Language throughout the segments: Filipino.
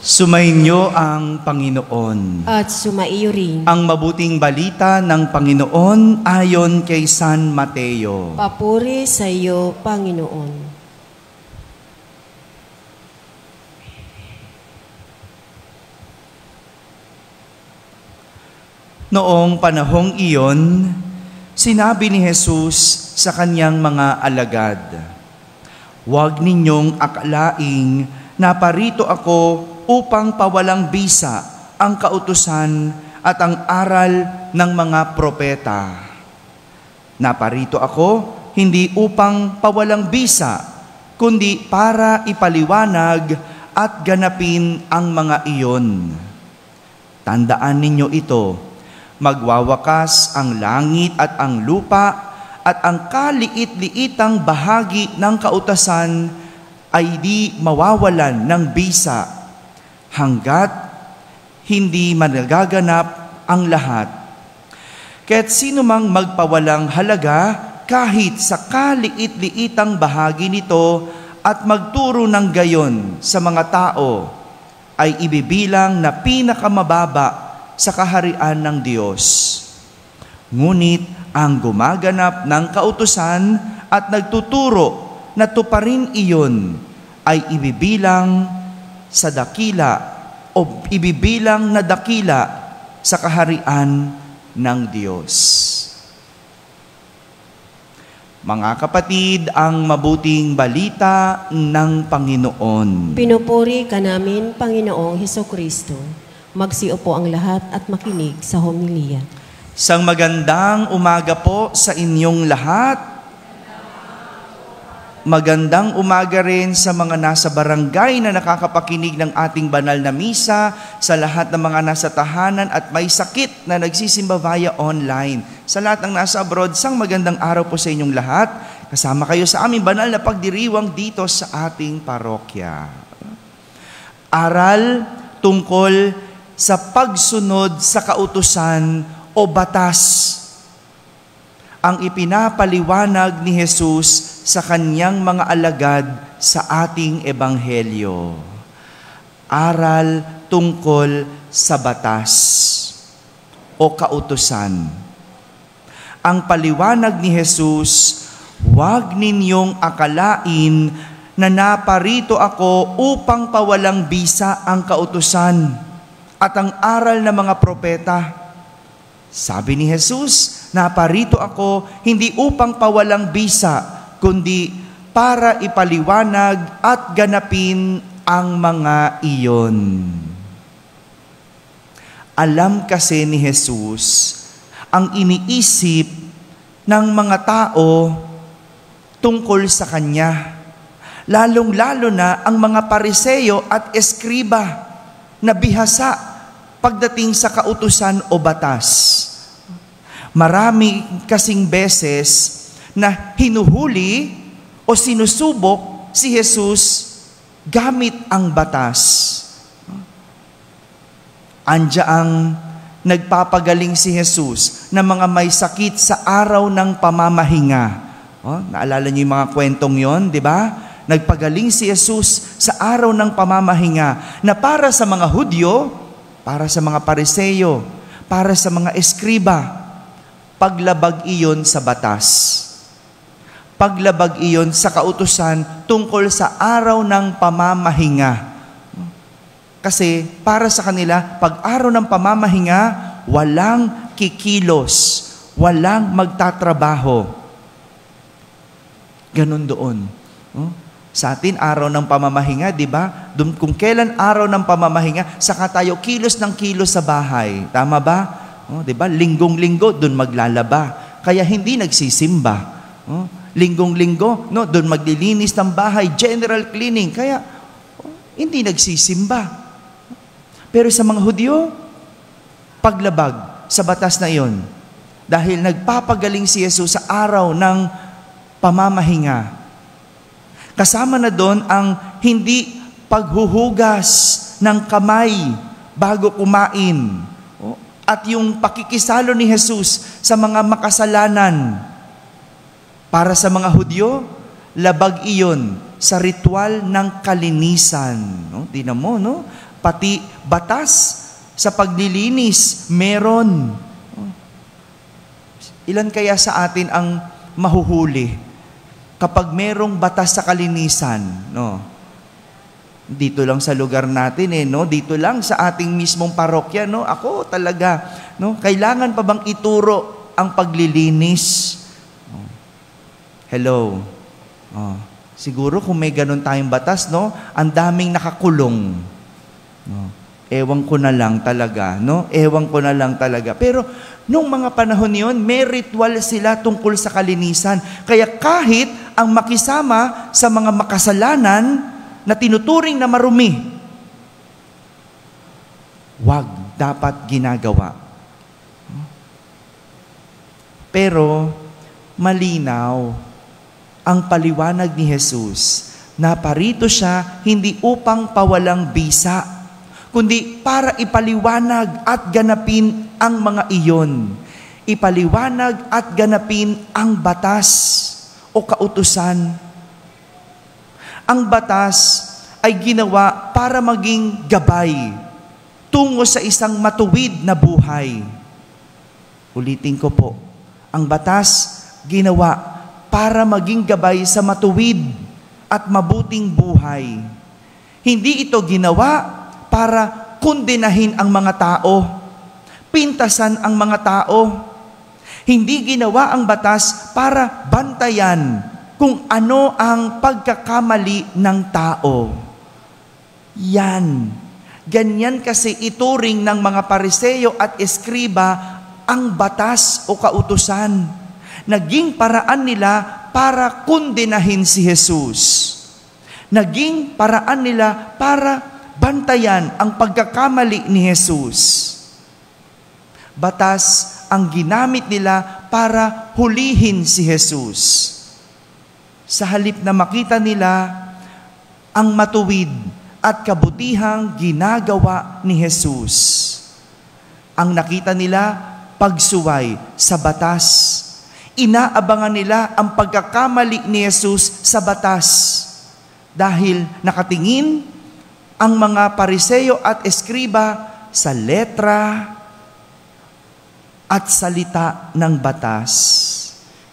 Sumainyo ang Panginoon. At sumaiyo rin. Ang mabuting balita ng Panginoon ayon kay San Mateo. Papuri sa iyo, Panginoon. Noong panahong iyon, sinabi ni Jesus sa kanyang mga alagad, "Huwag ninyong akalaing naparito ako upang pawalang bisa ang kautusan at ang aral ng mga propeta. Naparito ako hindi upang pawalang bisa, kundi para ipaliwanag at ganapin ang mga iyon. Tandaan ninyo ito, magwawakas ang langit at ang lupa at ang kaliit-liitang bahagi ng kautusan ay di mawawalan ng bisa hanggat hindi managaganap ang lahat. Kaya't sino mang magpawalang halaga kahit sa kaliit-liitang bahagi nito at magturo ng gayon sa mga tao ay ibibilang na pinakamababa sa kaharian ng Diyos. Ngunit ang gumaganap ng kautusan at nagtuturo na tuparin iyon ay ibibilang sa dakila o ibibilang na dakila sa kaharian ng Diyos." Mga kapatid, ang mabuting balita ng Panginoon. Pinupuri ka namin, Panginoong Hesukristo. Magsiupo ang lahat at makinig sa homilya. Sang magandang umaga po sa inyong lahat. Magandang umaga rin sa mga nasa barangay na nakakapakinig ng ating banal na misa, sa lahat ng mga nasa tahanan at may sakit na nagsisimba via online. Sa lahat ng nasa abroad, sang magandang araw po sa inyong lahat. Kasama kayo sa aming banal na pagdiriwang dito sa ating parokya. Aral tungkol sa pagsunod sa kautusan o batas ang ipinapaliwanag ni Jesus sa kanyang mga alagad sa ating ebanghelyo. Aral tungkol sa batas o kautusan. Ang paliwanag ni Jesus, "Huwag ninyong akalain na naparito ako upang pawalang bisa ang kautusan at ang aral ng mga propeta." Sabi ni Jesus, naparito ako hindi upang pawalang bisa, kundi para ipaliwanag at ganapin ang mga iyon. Alam kasi ni Jesus ang iniisip ng mga tao tungkol sa Kanya. Lalong-lalo na ang mga Pariseo at Eskriba na bihasa pagdating sa kautusan o batas. Marami kasing beses na hinuhuli o sinusubok si Jesus gamit ang batas. Andiyaang nagpapagaling si Jesus ng mga may sakit sa araw ng pamamahinga. Naalala niyo yung mga kwentong yon, di ba? Nagpagaling si Jesus sa araw ng pamamahinga na para sa mga Hudyo, para sa mga Pariseo, para sa mga Eskriba, paglabag iyon sa batas. Paglabag iyon sa kautusan tungkol sa araw ng pamamahinga. Kasi para sa kanila, pag araw ng pamamahinga, walang kikilos, walang magtatrabaho. Ganun doon. Sa atin, araw ng pamamahinga, di ba? Kung kailan araw ng pamamahinga, saka tayo kilos ng kilos sa bahay. Tama ba? Di ba? Linggong-linggo, doon maglalaba. Kaya hindi nagsisimba. Linggong-linggo, doon maglilinis ng bahay, general cleaning. Kaya hindi nagsisimba. Pero sa mga Hudyo, paglabag sa batas na iyon. Dahil nagpapagaling si Jesus sa araw ng pamamahinga. Kasama na doon ang hindi paghuhugas ng kamay bago kumain. At yung pakikisalo ni Jesus sa mga makasalanan. Para sa mga Hudyo, labag iyon sa ritual ng kalinisan. Tingnan mo, Pati batas sa paglilinis, meron. Ilan kaya sa atin ang mahuhuli kapag merong batas sa kalinisan? No? Dito lang sa lugar natin no? Dito lang sa ating mismong parokya, no? Ako talaga, no? Kailangan pa bang ituro ang paglilinis? Hello. Siguro kung may ganun tayong batas, no? Ang daming nakakulong. No? Ewan ko na lang talaga, no? Ewan ko na lang talaga. Pero nung mga panahon yon, may ritual sila tungkol sa kalinisan. Kaya kahit ang makisama sa mga makasalanan na tinuturing na marumi, wag dapat ginagawa. Pero malinaw ang paliwanag ni Jesus na parito siya hindi upang pawalang bisa, kundi para ipaliwanag at ganapin ang mga iyon. Ipaliwanag at ganapin ang batas o kautusan. Ang batas ay ginawa para maging gabay tungo sa isang matuwid na buhay. Ulitin ko po, ang batas ginawa para maging gabay sa matuwid at mabuting buhay. Hindi ito ginawa para kondenahin ang mga tao, pintasan ang mga tao. Hindi ginawa ang batas para bantayan kung ano ang pagkakamali ng tao. Yan. Ganyan kasi ituring ng mga Pariseo at Eskriba ang batas o kautusan. Naging paraan nila para kondenahin si Jesus. Naging paraan nila para bantayan ang pagkakamali ni Jesus. Batas ang ginamit nila para hulihin si Jesus. Sa halip na makita nila ang matuwid at kabutihang ginagawa ni Jesus, ang nakita nila pagsuway sa batas. Inaabangan nila ang pagkakamali ni Jesus sa batas dahil nakatingin ang mga Pariseo at Eskriba sa letra at salita ng batas.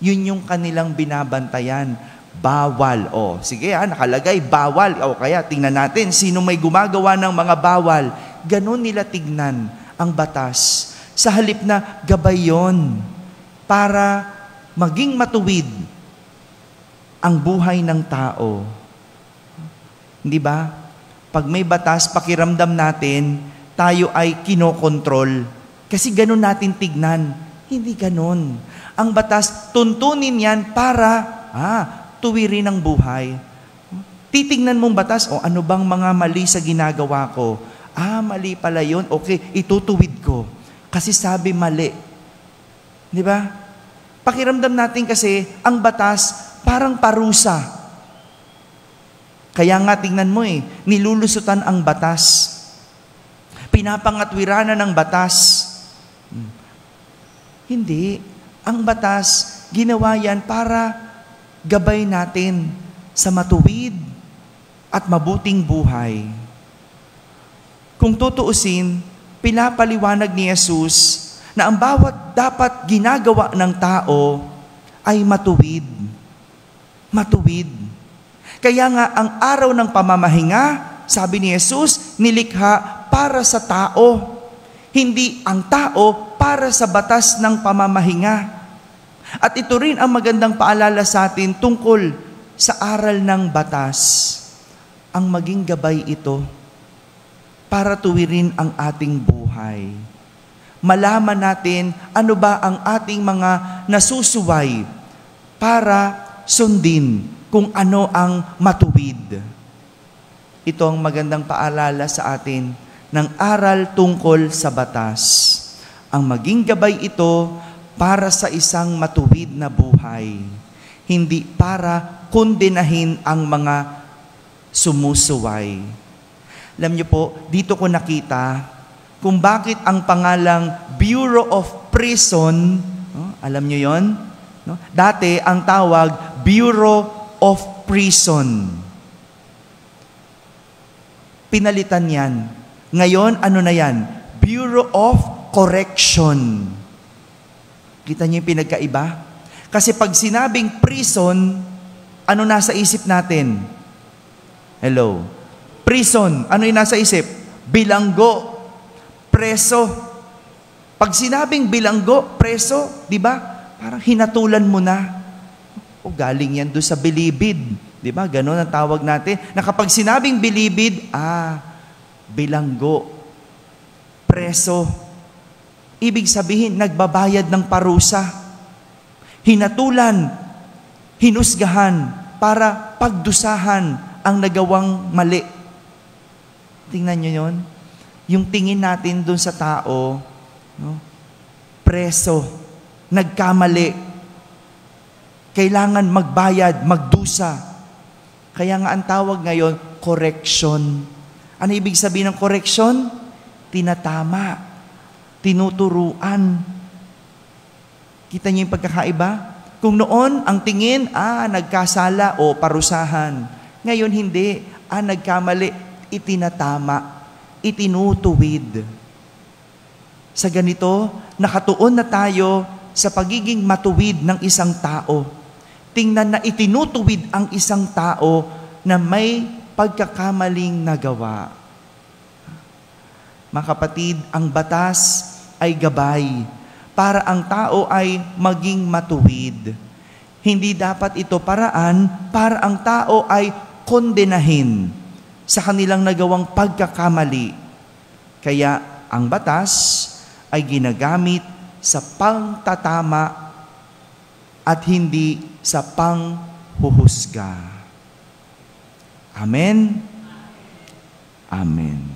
Yun yung kanilang binabantayan. Bawal. Sige nakalagay, bawal. Kaya tingnan natin, sino may gumagawa ng mga bawal. Ganon nila tignan ang batas. Sa halip na gabay yun para maging matuwid ang buhay ng tao. Hindi ba? Pag may batas, pakiramdam natin, tayo ay kinokontrol. Kasi ganon natin tignan. Hindi ganon. Ang batas, tuntunin yan para tuwirin ang buhay. Titignan mong batas, ano bang mga mali sa ginagawa ko? Mali pala yun. Okay, itutuwid ko. Kasi sabi mali. Di ba? Pakiramdam natin kasi, ang batas parang parusa. Kaya nga tingnan mo nilulusutan ang batas. Pinapangatwiranan ng batas. Hindi. Ang batas, ginawa yan para gabay natin sa matuwid at mabuting buhay. Kung tutuusin, pinapaliwanag ni Jesus na ang bawat dapat ginagawa ng tao ay matuwid. Matuwid. Kaya nga ang araw ng pamamahinga, sabi ni Jesus, nilikha para sa tao. Hindi ang tao para sa batas ng pamamahinga. At ito rin ang magandang paalala sa atin tungkol sa aral ng batas. Ang maging gabay ito para tuwirin ang ating buhay. Malaman natin ano ba ang ating mga nasusuway para sundin kung ano ang matuwid. Ito ang magandang paalala sa atin ng aral tungkol sa batas. Ang maging gabay ito para sa isang matuwid na buhay, hindi para kondenahin ang mga sumusuway. Alam niyo po, dito ko nakita kung bakit ang pangalang Bureau of Prison, alam niyo yon? Dati ang tawag Bureau of Prison. Pinalitan yan Ngayon, ano na yan? Bureau of Correction. Kita niyo yung pinagkaiba? Kasi pag sinabing prison, ano nasa isip natin? Hello? Prison, ano yung nasa isip? Bilanggo, preso. Pag sinabing bilanggo, preso, di ba? Parang hinatulan mo na. O galing yan doon sa bilibid. Di ba? Ganon ang tawag natin. Na kapag sinabing bilibid, bilanggo, preso. Ibig sabihin, nagbabayad ng parusa. Hinatulan, hinusgahan, para pagdusahan ang nagawang mali. Tingnan nyo yun. Yung tingin natin dun sa tao, no? Preso, nagkamali, kailangan magbayad, magdusa. Kaya nga ang tawag ngayon, correction. Ano ibig sabihin ng correction? Tinatama, tinuturuan. Kita niyo yung pagkakaiba? Kung noon, ang tingin, nagkasala o parusahan. Ngayon, hindi. Nagkamali, itinatama, itinutuwid. Sa ganito, nakatuon na tayo sa pagiging matuwid ng isang tao. Tingnan na itinutuwid ang isang tao na may pagkakamaling nagawa. Mga kapatid, ang batas ay gabay para ang tao ay maging matuwid. Hindi dapat ito paraan para ang tao ay kondenahin sa kanilang nagawang pagkakamali. Kaya ang batas ay ginagamit sa pangtatama at hindi sa panghuhusga. Amen? Amen.